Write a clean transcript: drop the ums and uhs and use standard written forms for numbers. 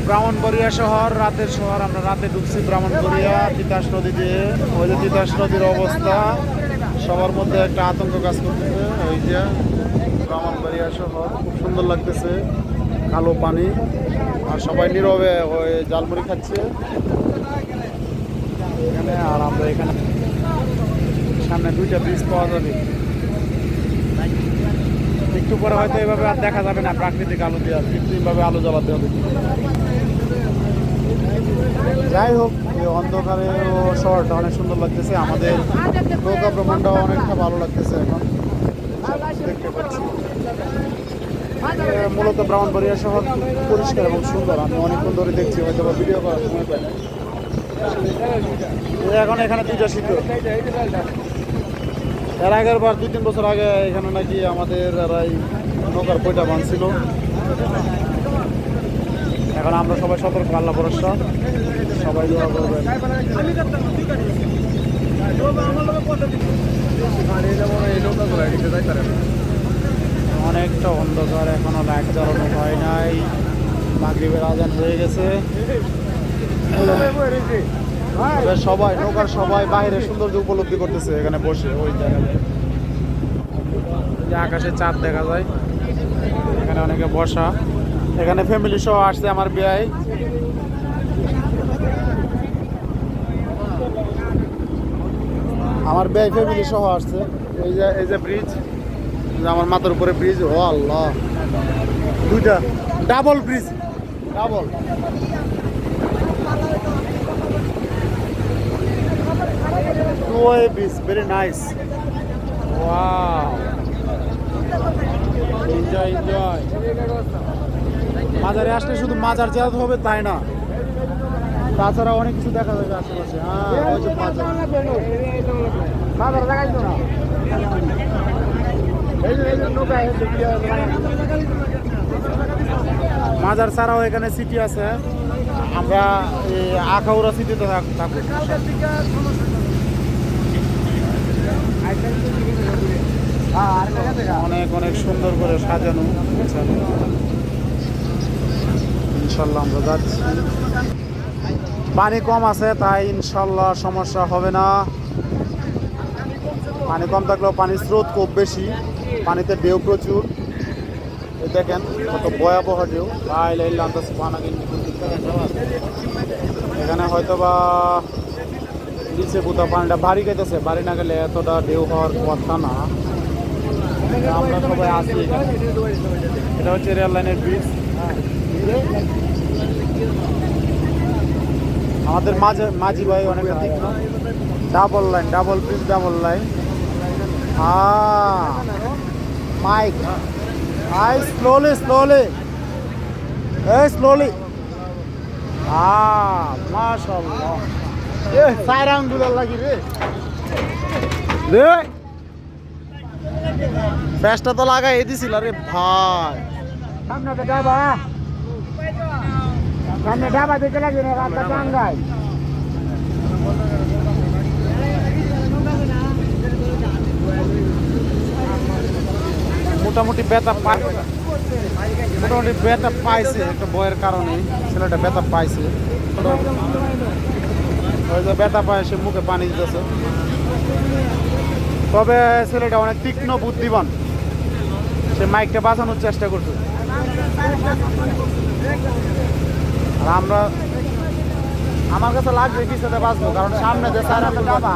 ব্রাহ্মণবাড়িয়া শহর, রাতের শহর। আমরা রাতে ঢুকছি ব্রাহ্মণবাড়িয়া তিতাস নদী দিয়ে। ওই যে তিতাস নদীর অবস্থা, সবার মধ্যে একটা আতঙ্ক কাজ করতেছে। ওই যে ব্রাহ্মণবাড়িয়া শহর, খুব সুন্দর লাগতেছে, কালো পানি, আর সবাই নীরবে ওই জালমুড়ি খাচ্ছে এখানে। আর আমরা এখানে সামনে দুইটা ব্রিজ পাওয়া যাবে, একটু পরে হয়তো এইভাবে আর দেখা যাবে না, প্রাকৃতিক আলো দিয়ে কৃত্রিমভাবে আলো জ্বালাতে হবে। যাই হোক, এই অন্ধকারে শহরটা অনেক সুন্দর লাগতেছে। আমাদের নৌকা ভ্রমণটাও অনেকটা ভালো লাগতেছে এখন দেখতে পাচ্ছি। মূলত ব্রাহ্মণবাড়িয়া শহর পরিষ্কার এবং সুন্দর। আমি অনেকক্ষণ ধরে দেখছি, হয়তো বা ভিডিও করার সময় পাই না। এখন এখানে দুইটা শীত। এর আগের বার 2-3 বছর আগে এখানে নাকি আমাদের নৌকার বইটা বাঁধছিল। এখন আমরা সবাই সতর্ক, আল্লাহ ভরসা, সবাই দোয়া করবেন। অনেকটা অন্ধকার, এখনো লাইট জ্বালানো হয় নাই, মাগরিবের আজান হয়ে গেছে। সবাই নৌকার সবাই বাইরে সৌন্দর্য উপলব্ধি করতেছে এখানে বসে। ওই জায়গায় আকাশে চাঁদ দেখা যায়, এখানে অনেকে বসা। এখানে ফ্যামিলি সহ আসছে আমার বিয়াই। আমার বিয়াই ফ্যামিলি সহ আসছে। এই যে ব্রিজ, আমার মাথার উপরে ব্রিজ। ও আল্লাহ, দুইটা double bridge, double. Two-way bridge, very nice. Wow. Enjoy, enjoy. মাজারে আসলে শুধু মাজার জিয়ারত হবে তাই না, তাছাড়া অনেক কিছু দেখা যাবে আশেপাশে। হ্যাঁ, ওই যে মাজার। মাজার দেখাই তো না। মাজার ছাড়াও এখানে সিটি আছে। আমরা এই আখাউড়া সিটিতে থাকবো। অনেক অনেক সুন্দর করে সাজানো গোছানো। ইনশাল্লাহ আমরা যাচ্ছি। পানি কম আছে, তাই ইনশাল্লাহ সমস্যা হবে না। পানি কম থাকলেও পানির স্রোত খুব বেশি, পানিতে ঢেউ প্রচুর। এই দেখেন কত ভয়াবহ ঢেউ। এখানে হয়তো বা নিচে কোথাও পানিটা বাড়ি গেতেছে, বাড়ি না গেলে এতটা ঢেউ হওয়ার কথা না। আমরা সবাই আসি এখানে। এটা হচ্ছে রেল লাইনের ব্রিজ। আমাদের মাঝি ভাই অনেক তীক্ষ্ণ। Double line, double bridge, double line. Mike, slowly slowly, slowly. মাশাআল্লাহ, সাইরা আঙ্গুলার লাগি রে। ফ্যাসটা তো লাগাই দিছিল রে ভাই। সামনে তো ডাবা, সামনে ডাবা দিতে লাগে না, রাস্তা টাঙ্গাই। মোটামুটি ব্যথা পায়, মোটামুটি ব্যথা পাইছে একটা বয়ের কারণে। ছেলেটা ব্যথা পাইছে, ওই যে ব্যথা পায় সে মুখে পানি দিতেছে। তবে ছেলেটা অনেক তীক্ষ্ণ বুদ্ধিমান, সে মাইকটা বাঁচানোর চেষ্টা করছে। আর আমার কাছে লাগবে কিছুতে বাঁচবো, কারণ সামনে যে স্যার ডাবা